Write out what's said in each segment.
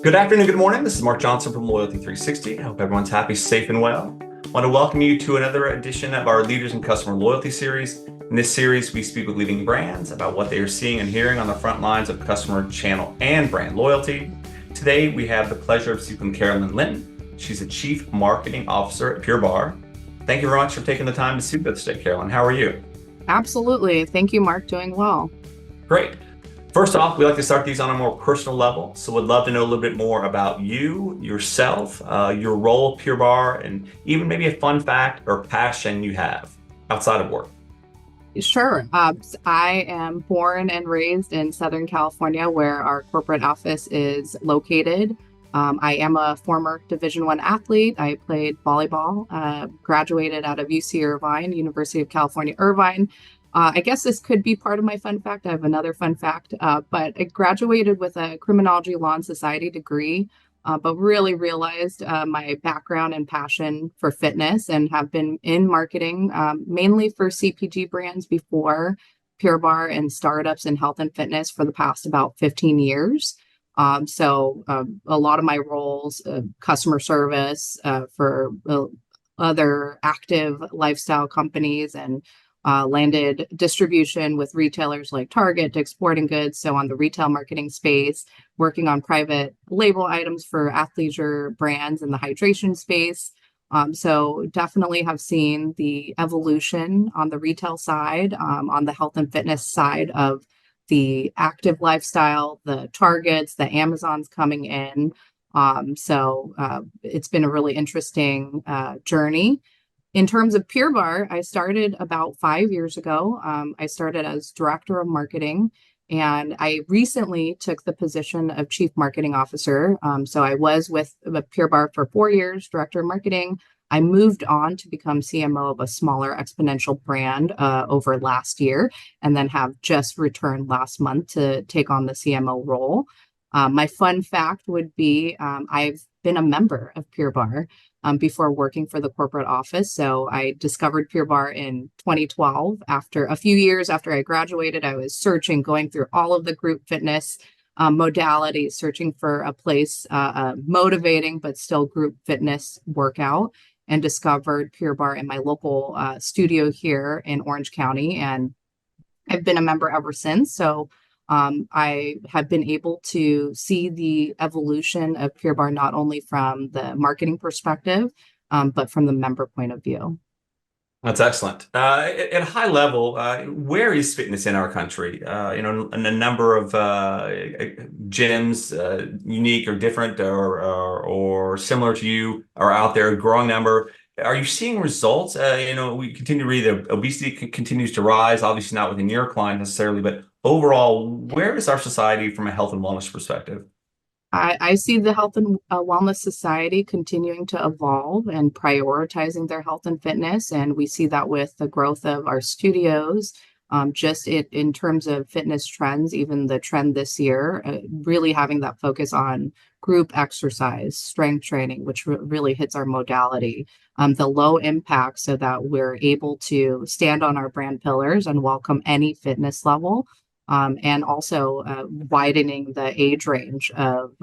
Good afternoon, good morning. This is Mark Johnson from Loyalty 360. I hope everyone's happy, safe, and well. I want to welcome you to another edition of our Leaders in Customer Loyalty series. In this series, we speak with leading brands about what they are seeing and hearing on the front lines of customer, channel, and brand loyalty. Today, we have the pleasure of speaking with Caroline Linton. She's the Chief Marketing Officer at Pure Barre. Thank you very much for taking the time to speak with us today, Caroline. How are you? Absolutely. Thank you, Mark. Doing well. Great. First off, we like to start these on a more personal level. So we'd love to know a little bit more about you, yourself, your role at Pure Barre, and even maybe a fun fact or passion you have outside of work. Sure. I am born and raised in Southern California, where our corporate office is located. I am a former Division I athlete. I played volleyball, graduated out of UC Irvine, University of California, Irvine. I guess this could be part of my fun fact. I have another fun fact, but I graduated with a criminology law and society degree, but really realized my background and passion for fitness and have been in marketing, mainly for CPG brands before Pure Barre and startups in health and fitness for the past about 15 years. So a lot of my roles, customer service for other active lifestyle companies, and landed distribution with retailers like Target, Dick's Sporting Goods. So on the retail marketing space, working on private label items for athleisure brands in the hydration space. So definitely have seen the evolution on the retail side, on the health and fitness side of the active lifestyle, the Targets, the Amazons coming in. So it's been a really interesting journey. In terms of Pure Barre, I started about 5 years ago. I started as director of marketing, and I recently took the position of chief marketing officer. So I was with Pure Barre for 4 years, director of marketing. I moved on to become CMO of a smaller Xponential brand over last year, and then have just returned last month to take on the CMO role. My fun fact would be I've been a member of Pure Barre before working for the corporate office. So I discovered Pure Barre in 2012. After a few years after I graduated, I was searching, going through all of the group fitness modalities, searching for a place, motivating but still group fitness workout, and discovered Pure Barre in my local studio here in Orange County. And I've been a member ever since. So I have been able to see the evolution of Pure Barre, not only from the marketing perspective, but from the member point of view. That's excellent. At a high level, where is fitness in our country? In a number of gyms, unique or different or similar to you, are out there, a growing number. Are you seeing results? We continue to read that obesity continues to rise, obviously not within your client necessarily, but overall, where is our society from a health and wellness perspective? I see the Health and Wellness Society continuing to evolve and prioritizing their health and fitness. And we see that with the growth of our studios, just in terms of fitness trends, even the trend this year, really having that focus on group exercise, strength training, which really hits our modality, the low impact, so that we're able to stand on our brand pillars and welcome any fitness level. And also widening the age range of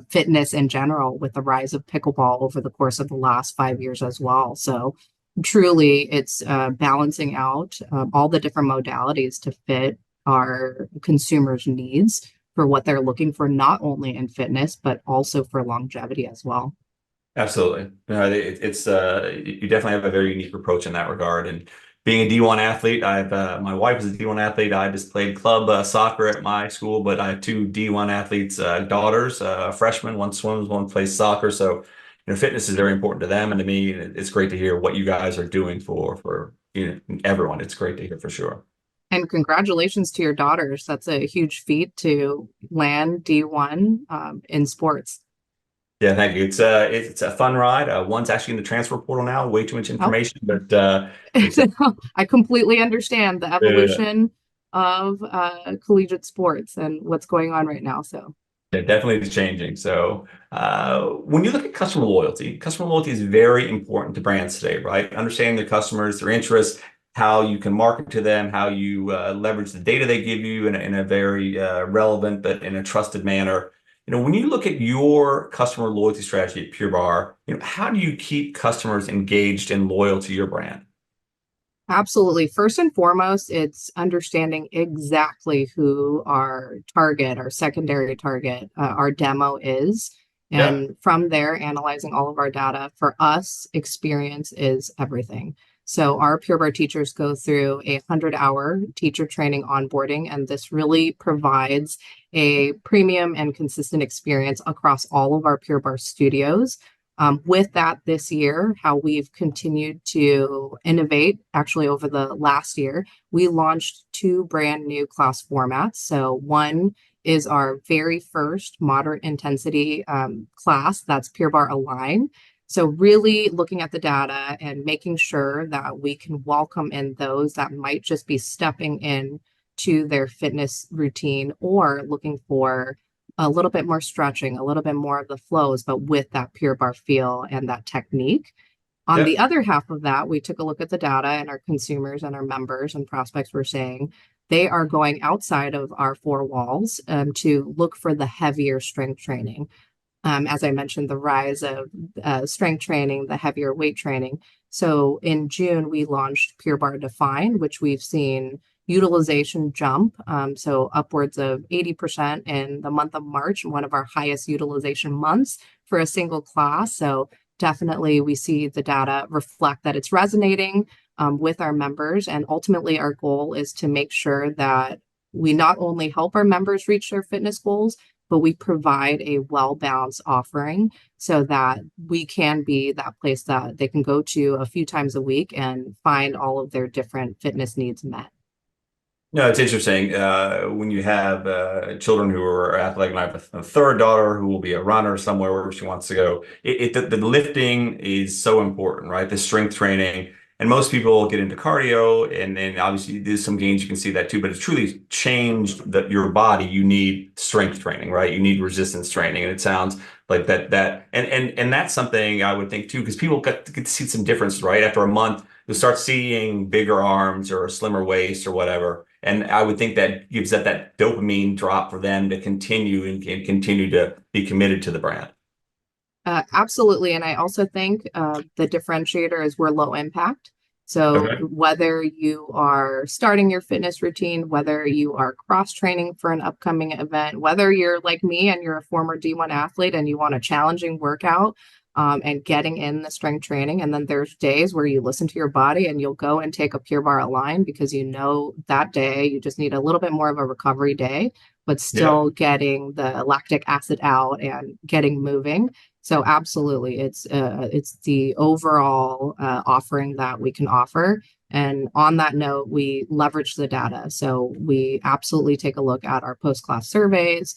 fitness in general, with the rise of pickleball over the course of the last 5 years as well. So truly, it's balancing out all the different modalities to fit our consumers' needs for what they're looking for, not only in fitness, but also for longevity as well. Absolutely. You definitely have a very unique approach in that regard. And being a D1 athlete, my wife is a D1 athlete. I just played club soccer at my school, but I have two D1 athletes, daughters, a freshman, one swims, one plays soccer. So, fitness is very important to them and to me. And it's great to hear what you guys are doing for everyone. It's great to hear for sure. And congratulations to your daughters. That's a huge feat to land D1 in sports. Yeah, thank you. It's a fun ride. One's actually in the transfer portal now. Way too much information, but I completely understand the evolution of collegiate sports and what's going on right now. So it definitely is changing. So when you look at customer loyalty is very important to brands today, right? Understanding their customers, their interests, how you can market to them, how you leverage the data they give you in a very relevant but in a trusted manner. When you look at your customer loyalty strategy at Pure Barre, how do you keep customers engaged and loyal to your brand? Absolutely. First and foremost, it's understanding exactly who our target, our secondary target, our demo is. Yeah. And from there, analyzing all of our data. For us, experience is everything. So our Pure Barre teachers go through a 100-hour teacher training onboarding, and this really provides a premium and consistent experience across all of our Pure Barre studios. With that, this year, how we've continued to innovate, actually, over the last year, we launched two brand new class formats. So, one is our very first moderate intensity class, that's Pure Barre Align. So, really looking at the data and making sure that we can welcome in those that might just be stepping in to their fitness routine or looking for a little bit more stretching, a little bit more of the flows, but with that Pure Barre feel and that technique. On Yeah. the other half of that, we took a look at the data, and our consumers and our members and prospects were saying they are going outside of our four walls to look for the heavier strength training. As I mentioned, the rise of strength training, the heavier weight training. So in June, we launched Pure Barre Define, which we've seen utilization jump. So upwards of 80% in the month of March, one of our highest utilization months for a single class. So definitely we see the data reflect that it's resonating with our members. And ultimately, our goal is to make sure that we not only help our members reach their fitness goals, but we provide a well-balanced offering so that we can be that place that they can go to a few times a week and find all of their different fitness needs met. No, it's interesting when you have children who are athletic. And I have a third daughter who will be a runner somewhere where she wants to go. The lifting is so important, right? The strength training. And most people get into cardio, and then obviously there's some gains you can see that too. But it's truly changed your body. You need strength training, right? You need resistance training, and it sounds like and that's something I would think too, because people get to see some difference, right? After a month, you'll start seeing bigger arms or a slimmer waist or whatever. And I would think that gives that dopamine drop for them to continue and continue to be committed to the brand. Absolutely. And I also think the differentiator is we're low impact. So Okay. whether you are starting your fitness routine, whether you are cross training for an upcoming event, whether you're like me and you're a former D1 athlete and you want a challenging workout and getting in the strength training. And then there's days where you listen to your body and you'll go and take a Pure Barre Align because you know that day you just need a little bit more of a recovery day, but Yeah. still getting the lactic acid out and getting moving. So absolutely, it's the overall offering that we can offer. And on that note, we leverage the data. So we absolutely take a look at our post-class surveys.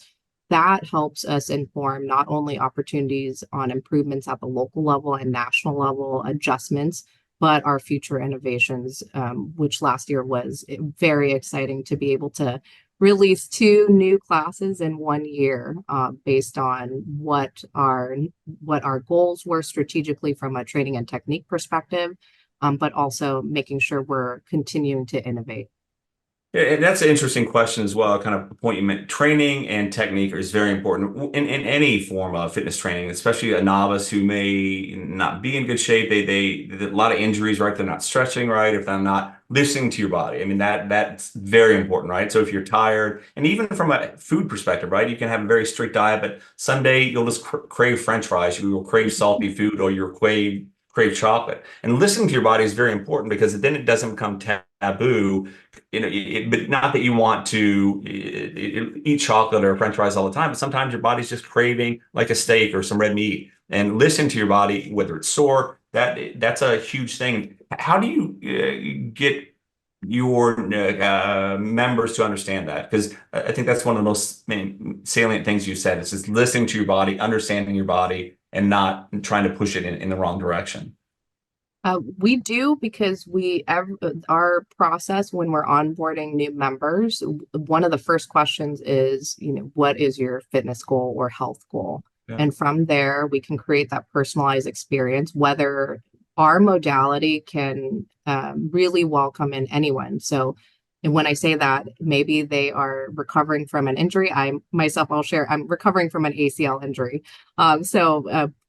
That helps us inform not only opportunities on improvements at the local level and national level, adjustments, but our future innovations, which last year was very exciting to be able to release two new classes in 1 year based on what our goals were strategically from a training and technique perspective, but also making sure we're continuing to innovate. Yeah, and that's an interesting question as well. Kind of the point you meant. Training and technique is very important in any form of fitness training, especially a novice who may not be in good shape. A lot of injuries, right? They're not stretching right. If they're not listening to your body, I mean that's very important, right? So if you're tired, and even from a food perspective, right? You can have a very strict diet, but Sunday you'll just crave French fries, you will crave salty food, or you'll crave chocolate. And listening to your body is very important because then it doesn't become taboo, but not that you want to eat chocolate or French fries all the time, but sometimes your body's just craving like a steak or some red meat. And listen to your body, whether it's sore, that's a huge thing. How do you get your members to understand that? Because I think that's one of the most salient things you said is just listening to your body, understanding your body, and not trying to push it in the wrong direction. We do because our process when we're onboarding new members, one of the first questions is, what is your fitness goal or health goal? Yeah. And from there, we can create that personalized experience, whether our modality can really welcome in anyone. So And when I say that, maybe they are recovering from an injury. I'll share, I'm recovering from an ACL injury.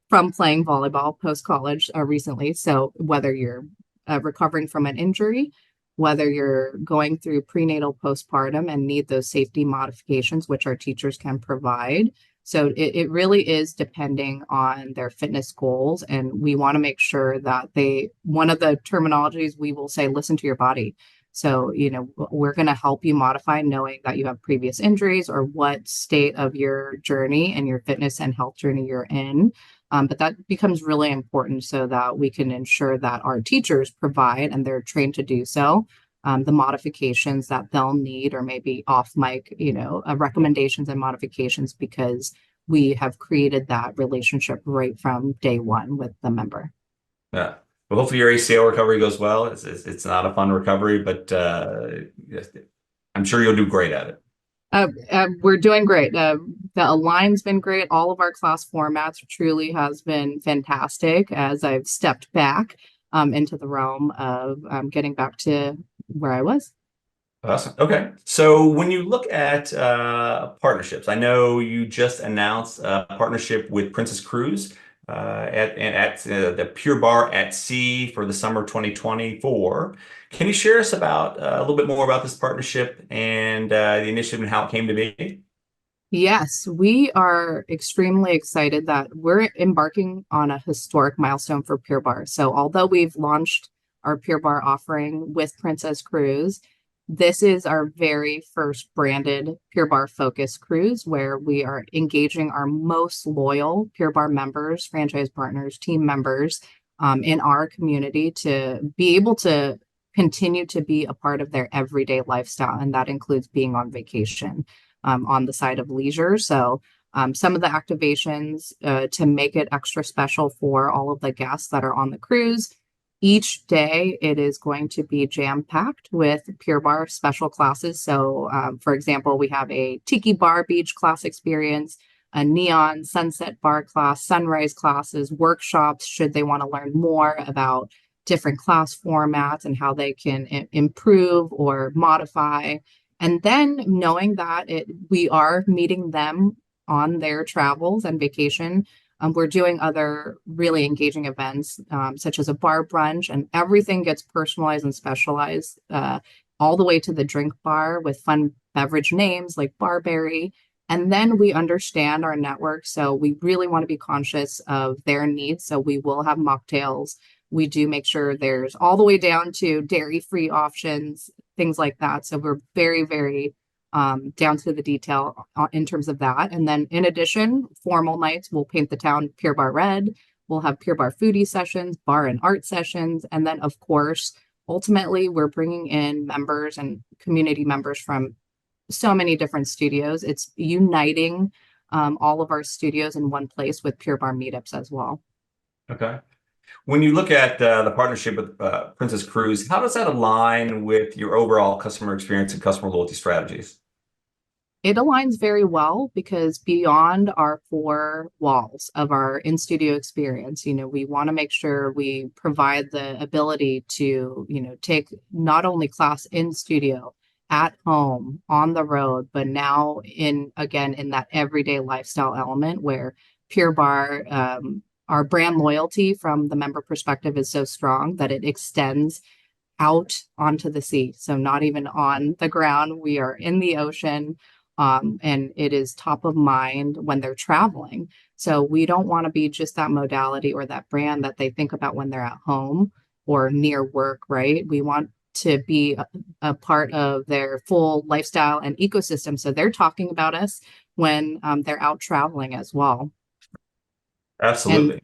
From playing volleyball post college recently. So whether you're recovering from an injury, whether you're going through prenatal postpartum and need those safety modifications, which our teachers can provide. So it really is depending on their fitness goals. And we want to make sure that one of the terminologies we will say, listen to your body. So, we're going to help you modify knowing that you have previous injuries or what state of your journey and your fitness and health journey you're in. But that becomes really important so that we can ensure that our teachers provide, and they're trained to do so, the modifications that they'll need, or maybe off mic, recommendations and modifications, because we have created that relationship right from day one with the member. Yeah. Well, hopefully your ACL recovery goes well. It's not a fun recovery, but I'm sure you'll do great at it. We're doing great. The align's been great. All of our class formats truly has been fantastic as I've stepped back into the realm of getting back to where I was. Awesome. Okay. So when you look at partnerships, I know you just announced a partnership with Princess Cruise at the Pure Barre at Sea for the summer 2024. Can you share us about a little bit more about this partnership and the initiative and how it came to be? Yes, we are extremely excited that we're embarking on a historic milestone for Pure Barre. So although we've launched our Pure Barre offering with Princess Cruise, this is our very first branded Pure Barre focused cruise where we are engaging our most loyal Pure Barre members, franchise partners, team members in our community to be able to continue to be a part of their everyday lifestyle. And that includes being on vacation on the side of leisure. So some of the activations to make it extra special for all of the guests that are on the cruise. Each day, it is going to be jam-packed with Pure Barre special classes. So, for example, we have a Tiki Bar Beach class experience, a neon sunset bar class, sunrise classes, workshops, should they want to learn more about different class formats and how they can improve or modify. And then knowing that we are meeting them on their travels and vacation. We're doing other really engaging events, such as a bar brunch, and everything gets personalized and specialized, all the way to the drink bar with fun beverage names like Barberry. And then we understand our network, so we really want to be conscious of their needs. So we will have mocktails. We do make sure there's all the way down to dairy-free options, things like that. So we're very, very down to the detail in terms of that. And then in addition, formal nights, we'll paint the town Pure Barre red. We'll have Pure Barre foodie sessions, bar and art sessions. And then, of course, ultimately, we're bringing in members and community members from so many different studios. It's uniting all of our studios in one place with Pure Barre meetups as well. Okay. When you look at the partnership with Princess Cruise, how does that align with your overall customer experience and customer loyalty strategies? It aligns very well because beyond our four walls of our in-studio experience, we want to make sure we provide the ability to, take not only class in studio, at home, on the road, but now in that everyday lifestyle element where Pure Barre, our brand loyalty from the member perspective is so strong that it extends out onto the sea. So not even on the ground, we are in the ocean. And it is top of mind when they're traveling. So we don't want to be just that modality or that brand that they think about when they're at home or near work, right? We want to be a part of their full lifestyle and ecosystem. So they're talking about us when they're out traveling as well. Absolutely.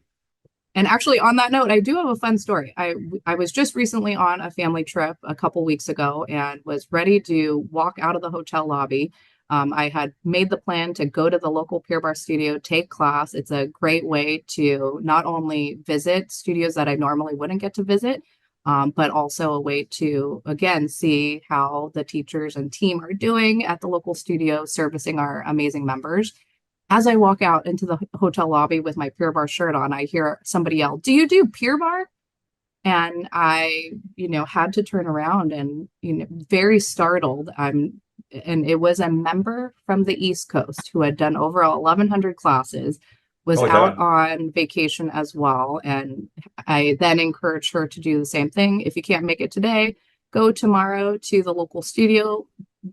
And actually, on that note, I do have a fun story. I was just recently on a family trip a couple weeks ago and was ready to walk out of the hotel lobby. I had made the plan to go to the local Pure Barre studio, take class. It's a great way to not only visit studios that I normally wouldn't get to visit, but also a way to, again, see how the teachers and team are doing at the local studio, servicing our amazing members. As I walk out into the hotel lobby with my Pure Barre shirt on, I hear somebody yell, "Do you do Pure Barre?" And I, had to turn around and, very startled. And it was a member from the East Coast who had done over 1,100 classes, was Oh my out God. on vacation as well. And I then encouraged her to do the same thing. If you can't make it today, go tomorrow to the local studio,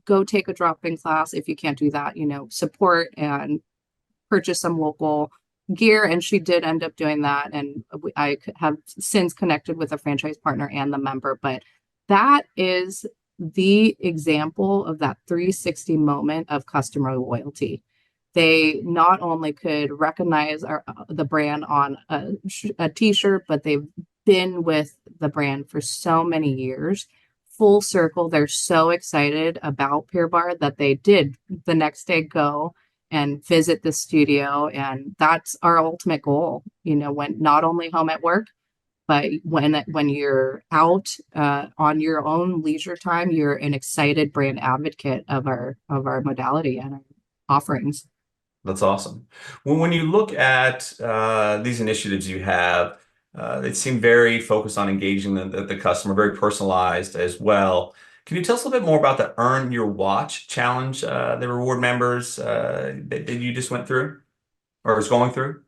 go take a drop-in class. If you can't do that, support and purchase some local gear. And she did end up doing that. And I have since connected with a franchise partner and the member. But that is the example of that 360 moment of customer loyalty. They not only could recognize the brand on a t-shirt, but they've been with the brand for so many years. Full circle, they're so excited about Pure Barre that they did the next day go and visit the studio. And that's our ultimate goal, when not only home at work, but when you're out on your own leisure time, you're an excited brand advocate of our modality and our offerings. That's awesome. When you look at these initiatives you have, they seem very focused on engaging the customer, very personalized as well. Can you tell us a little bit more about the Earn Your Watch challenge, the reward members that you just went through or is going through?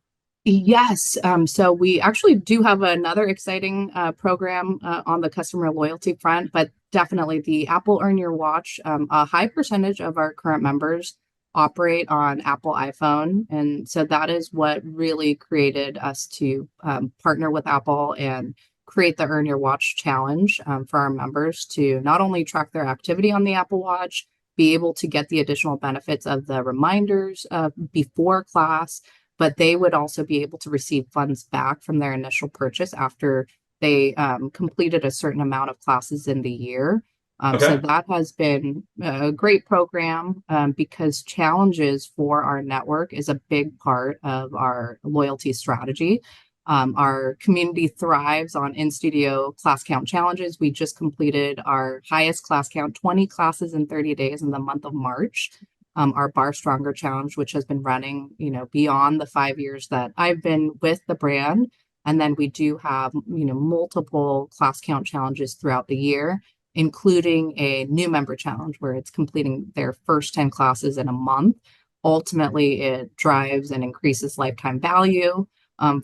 Yes. So we actually do have another exciting program on the customer loyalty front, but definitely the Apple Earn Your Watch. A high percentage of our current members operate on Apple iPhone. And so that is what really created us to partner with Apple and create the Earn Your Watch challenge for our members to not only track their activity on the Apple Watch, be able to get the additional benefits of the reminders before class, but they would also be able to receive funds back from their initial purchase after they completed a certain amount of classes in the year. So Okay. that has been a great program because challenges for our network is a big part of our loyalty strategy. Our community thrives on in-studio class count challenges. We just completed our highest class count, 20 classes in 30 days in the month of March. Our Bar Stronger challenge, which has been running, beyond the 5 years that I've been with the brand. And then we do have, multiple class count challenges throughout the year, including a new member challenge where it's completing their first 10 classes in a month. Ultimately, it drives and increases lifetime value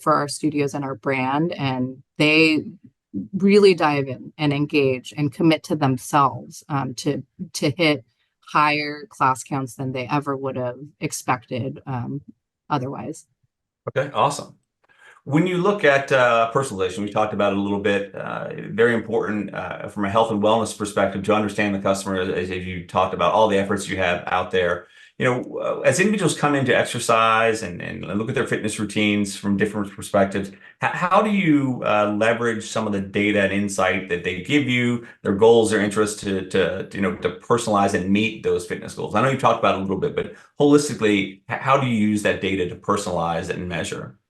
for our studios and our brand. And they really dive in and engage and commit to themselves to hit higher class counts than they ever would have expected otherwise. Okay. Awesome. When you look at personalization, we talked about it a little bit. Very important from a health and wellness perspective to understand the customer, as you talked about all the efforts you have out there. As individuals come into exercise and look at their fitness routines from different perspectives, how do you leverage some of the data and insight that they give you, their goals, their interests to personalize and meet those fitness goals? I know you talked about it a little bit, but holistically, how do you use that data to personalize and measure?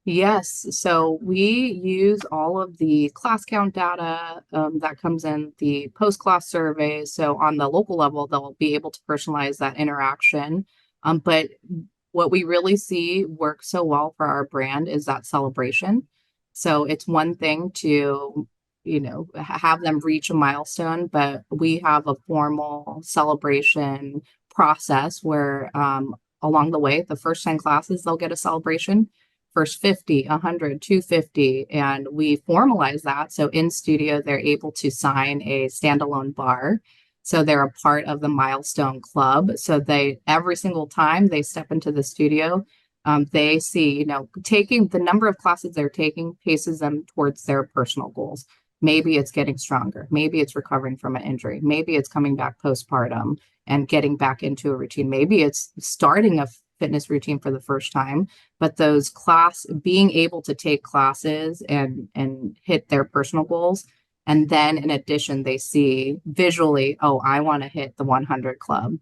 Yes, so we use all of the class count data that comes in the post-class surveys. So on the local level, they'll be able to personalize that interaction. But what we really see work so well for our brand is that celebration. So it's one thing to, have them reach a milestone, but we have a formal celebration process where along the way, the first 10 classes, they'll get a celebration, first 50, 100, 250, and we formalize that. So in studio, they're able to sign a standalone bar. So they're a part of the milestone club. So they, every single time they step into the studio, they see, taking the number of classes they're taking paces them towards their personal goals. Maybe it's getting stronger. Maybe it's recovering from an injury. Maybe it's coming back postpartum and getting back into a routine. Maybe it's starting a fitness routine for the first time, but those being able to take classes and hit their personal goals, and then in addition they see visually, oh, I want to hit the 100 club.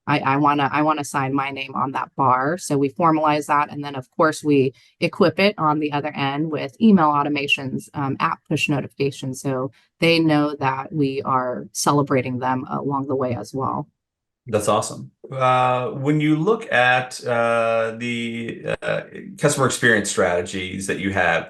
I want to sign my name on that bar. So we formalize that, and then of course we equip it on the other end with email automations, app push notifications, so they know that we are celebrating them along the way as well. That's awesome. When you look at the customer experience strategies that you have,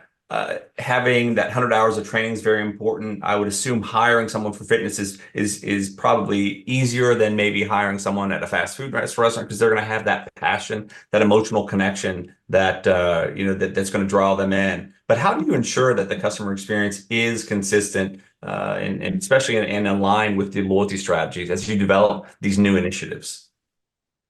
Having that 100 hours of training is very important. I would assume hiring someone for fitness is probably easier than maybe hiring someone at a fast food restaurant because they're going to have that passion, that emotional connection that that's going to draw them in. But how do you ensure that the customer experience is consistent and especially in line with the loyalty strategies as you develop these new initiatives?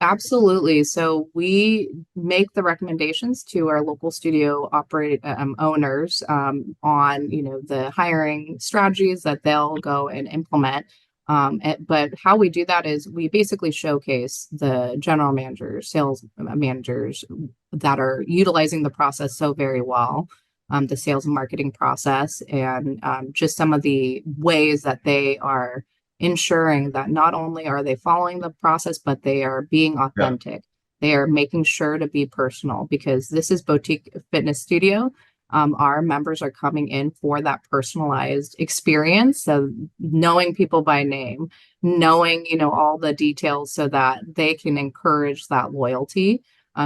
Absolutely. So we make the recommendations to our local studio operate owners on, the hiring strategies that they'll go and implement. But how we do that is we basically showcase the general managers, sales managers that are utilizing the process so very well, the sales and marketing process, and just some of the ways that they are ensuring that not only are they following the process, but they are being Yeah. authentic. They are making sure to be personal because this is boutique fitness studio. Our members are coming in for that personalized experience. So knowing people by name, knowing, all the details so that they can encourage that loyalty.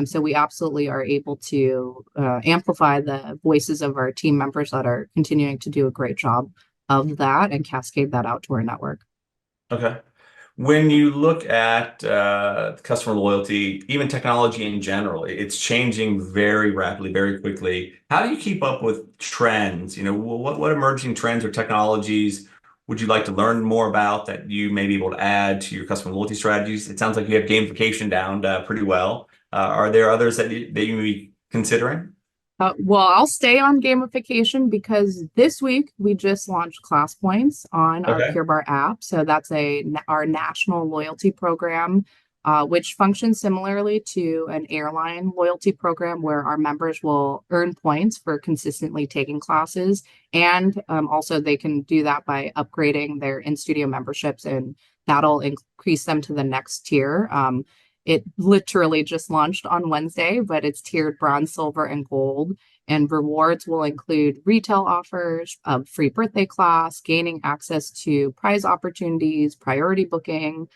So we absolutely are able to amplify the voices of our team members that are continuing to do a great job of that and cascade that out to our network. Okay. When you look at customer loyalty, even technology in general, it's changing very rapidly, very quickly. How do you keep up with trends? What emerging trends or technologies would you like to learn more about that you may be able to add to your customer loyalty strategies? It sounds like you have gamification down pretty well. Are there others that you may be considering? Well, I'll stay on gamification because this week we just launched Class Points on our Okay. Pure Barre app. So that's our national loyalty program, which functions similarly to an airline loyalty program where our members will earn points for consistently taking classes, and also they can do that by upgrading their in-studio memberships, and that'll increase them to the next tier. It literally just launched on Wednesday, but it's tiered bronze, silver, and gold. And rewards will include retail offers, a free birthday class, gaining access to prize opportunities, priority booking,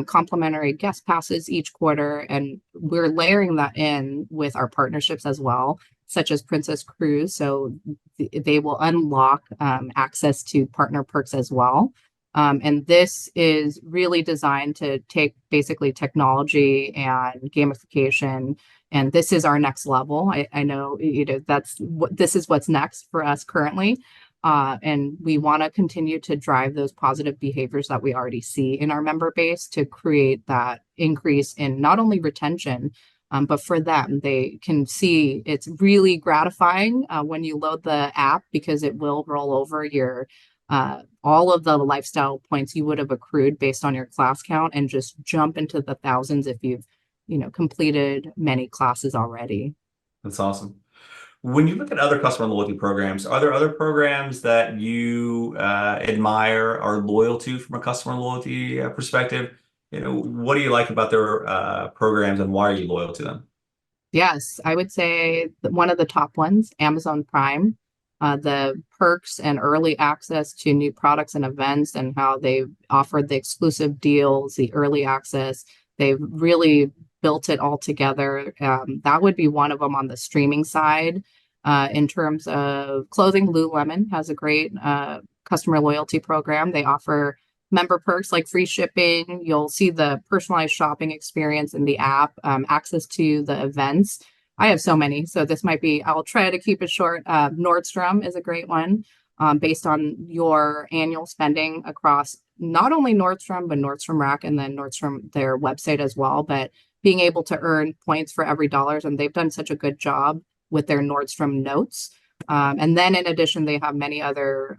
complimentary guest passes each quarter. And we're layering that in with our partnerships as well, such as Princess Cruise. So they will unlock access to partner perks as well. And this is really designed to take basically technology and gamification, and this is our next level. I know, this is what's next for us currently. And we want to continue to drive those positive behaviors that we already see in our member base to create that increase in not only retention, but for them, they can see it's really gratifying when you load the app because it will roll over your all of the lifestyle points you would have accrued based on your class count and just jump into the thousands if you've, completed many classes already. That's awesome. When you look at other customer loyalty programs, are there other programs that you admire or loyal to from a customer loyalty perspective? What do you like about their programs and why are you loyal to them? Yes, I would say that one of the top ones, Amazon Prime, the perks and early access to new products and events, and how they offered the exclusive deals, the early access. They've really built it all together. That would be one of them on the streaming side. In terms of clothing, Lululemon has a great customer loyalty program. They offer member perks like free shipping. You'll see the personalized shopping experience in the app, access to the events. I have so many, so this might be, I'll try to keep it short. Nordstrom is a great one, based on your annual spending across not only Nordstrom, but Nordstrom Rack and then Nordstrom, their website as well. But being able to earn points for every dollar, and they've done such a good job with their Nordstrom notes. And then in addition, they have many other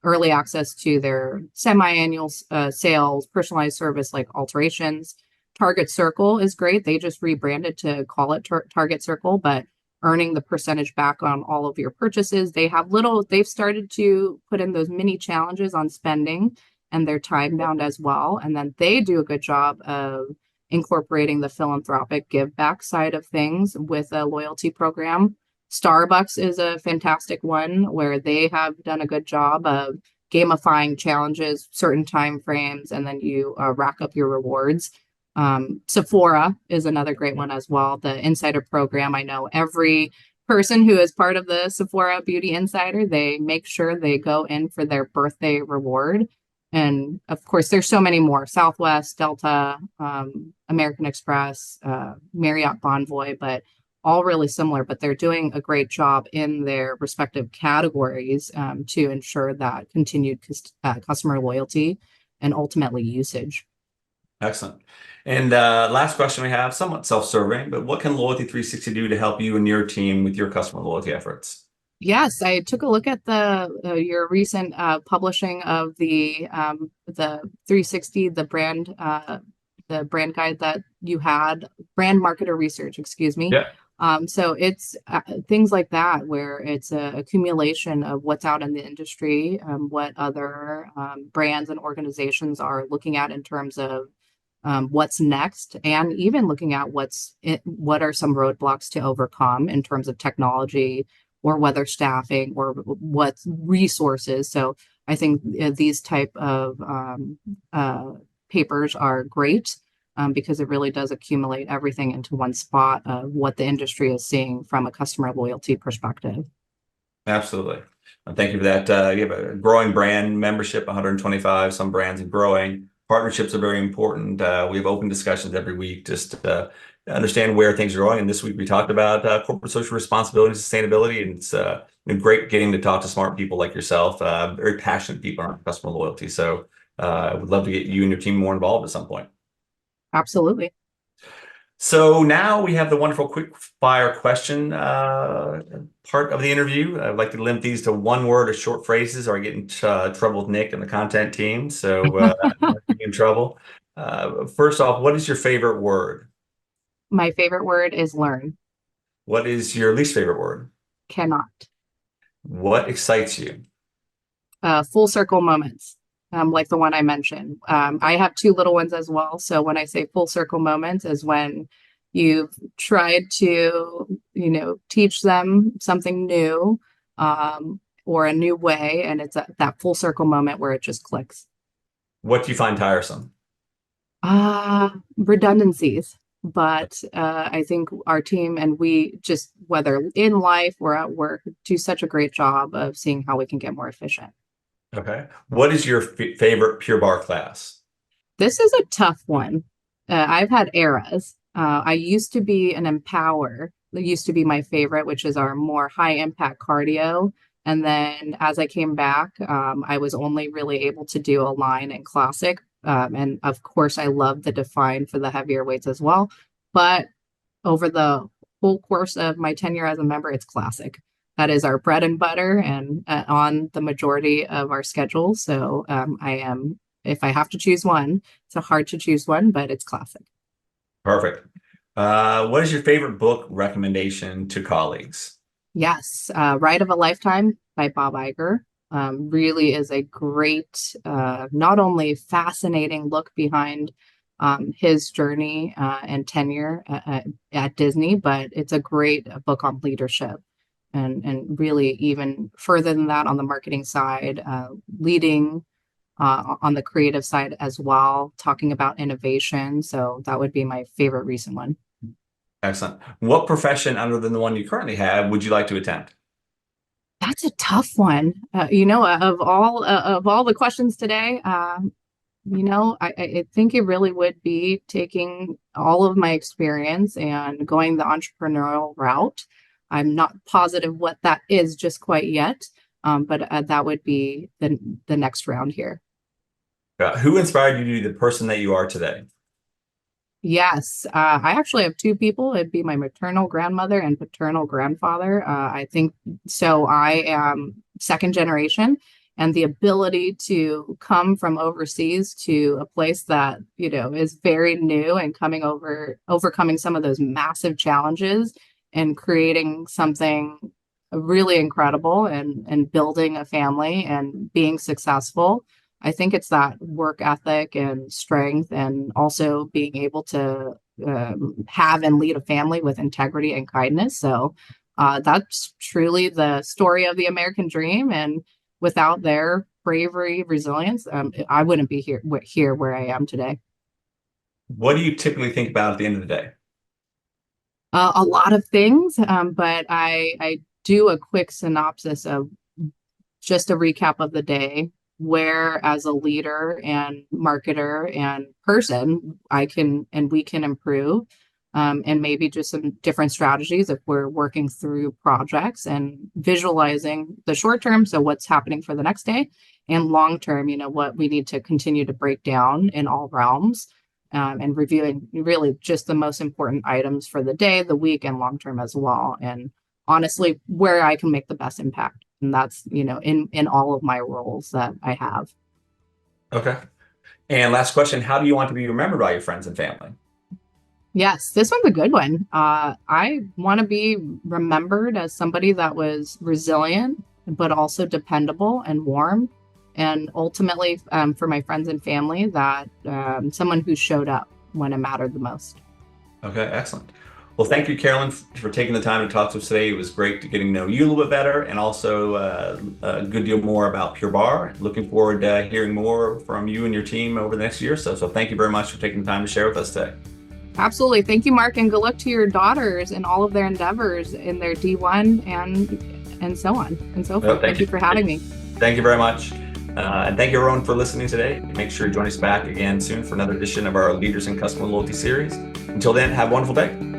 early access to their semi-annual sales, personalized service like alterations. Target Circle is great. They just rebranded to call it Target Circle, but earning the percentage back on all of your purchases. They've started to put in those mini challenges on spending, and they're time bound as well. And then they do a good job of incorporating the philanthropic give back side of things with a loyalty program. Starbucks is a fantastic one where they have done a good job of gamifying challenges, certain time frames, and then you rack up your rewards. Sephora is another great one as well. The Insider program, I know every person who is part of the Sephora Beauty Insider, they make sure they go in for their birthday reward. And of course, there's so many more: Southwest, Delta, American Express, Marriott Bonvoy, but all really similar. But they're doing a great job in their respective categories to ensure that continued customer loyalty and ultimately usage. Excellent. And last question we have, somewhat self-serving, but what can Loyalty 360 do to help you and your team with your customer loyalty efforts? Yes, I took a look at the your recent publishing of the 360, the brand guide that you had, brand marketer research, excuse me. Yeah, So it's things like that where it's a accumulation of what's out in the industry, what other brands and organizations are looking at in terms of what's next, and even looking at what are some roadblocks to overcome in terms of technology or whether staffing or what resources. So I think these type of papers are great because it really does accumulate everything into one spot of what the industry is seeing from a customer loyalty perspective. absolutely. Thank you for that. You have a growing brand membership, 125, some brands are growing. Partnerships are very important. We have open discussions every week just to understand where things are going. And this week we talked about corporate social responsibility and sustainability. And it's been great getting to talk to smart people like yourself, very passionate people on customer loyalty. So I would love to get you and your team more involved at some point. Absolutely. So now we have the wonderful quick fire question part of the interview. I'd like to limit these to one word or short phrases, or I get in trouble with Nick and the content team. So not getting in trouble. First off, what is your favorite word? My favorite word is learn. What is your least favorite word? Cannot. What excites you? Full circle moments, like the one I mentioned. I have two little ones as well. So when I say full circle moments is when you've tried to, teach them something new or a new way, and it's that full circle moment where it just clicks. What do you find tiresome? Redundancies. But I think our team and we just, whether in life or at work, do such a great job of seeing how we can get more efficient. Okay. What is your favorite Pure Barre class? This is a tough one. I've had eras. I used to be an Empower. That used to be my favorite, which is our more high impact cardio. And then as I came back, I was only really able to do Align and Classic. And of course, I love the Define for the heavier weights as well. But over the whole course of my tenure as a member, it's Classic. That is our bread and butter and on the majority of our schedules. So if I have to choose one, it's a hard to choose one, but it's Classic. Perfect. What is your favorite book recommendation to colleagues? Yes, Ride of a Lifetime by Bob Iger really is a great, not only fascinating look behind his journey and tenure at Disney, but it's a great book on leadership and really even further than that on the marketing side, leading on the creative side as well, talking about innovation. So that would be my favorite recent one. Excellent. What profession other than the one you currently have would you like to attempt? That's a tough one. Of all the questions today, I think it really would be taking all of my experience and going the entrepreneurial route. I'm not positive what that is just quite yet, but that would be the next round here. Who inspired you to be the person that you are today? Yes, I actually have two people. It'd be my maternal grandmother and paternal grandfather. I think so. I am second generation, and the ability to come from overseas to a place that, is very new and overcoming some of those massive challenges and creating something really incredible and building a family and being successful. I think it's that work ethic and strength, and also being able to have and lead a family with integrity and kindness. So that's truly the story of the American dream. And without their bravery, resilience, I wouldn't be here where I am today. What do you typically think about at the end of the day? A lot of things, but I do a quick synopsis of just a recap of the day where as a leader and marketer and person I can and we can improve, and maybe just some different strategies if we're working through projects and visualizing the short term, so what's happening for the next day, and long term, what we need to continue to break down in all realms, and reviewing really just the most important items for the day, the week, and long term as well. And honestly, where I can make the best impact. And that's, in all of my roles that I have. Okay. And last question, how do you want to be remembered by your friends and family? Yes, this one's a good one. I want to be remembered as somebody that was resilient, but also dependable and warm. And ultimately, for my friends and family, that someone who showed up when it mattered the most. Okay, excellent. Well, thank you, Carolyn, for taking the time to talk to us today. It was great getting to know you a little bit better, and also a good deal more about Pure Barre. Looking forward to hearing more from you and your team over the next year or so. So thank you very much for taking the time to share with us today. Absolutely. Thank you, Mark, and good luck to your daughters and all of their endeavors in their D1 and so on and so forth. Thank you for having me. Thank you very much. And thank you, everyone, for listening today. Make sure to join us back again soon for another edition of our Leaders in Customer Loyalty series. Until then, have a wonderful day.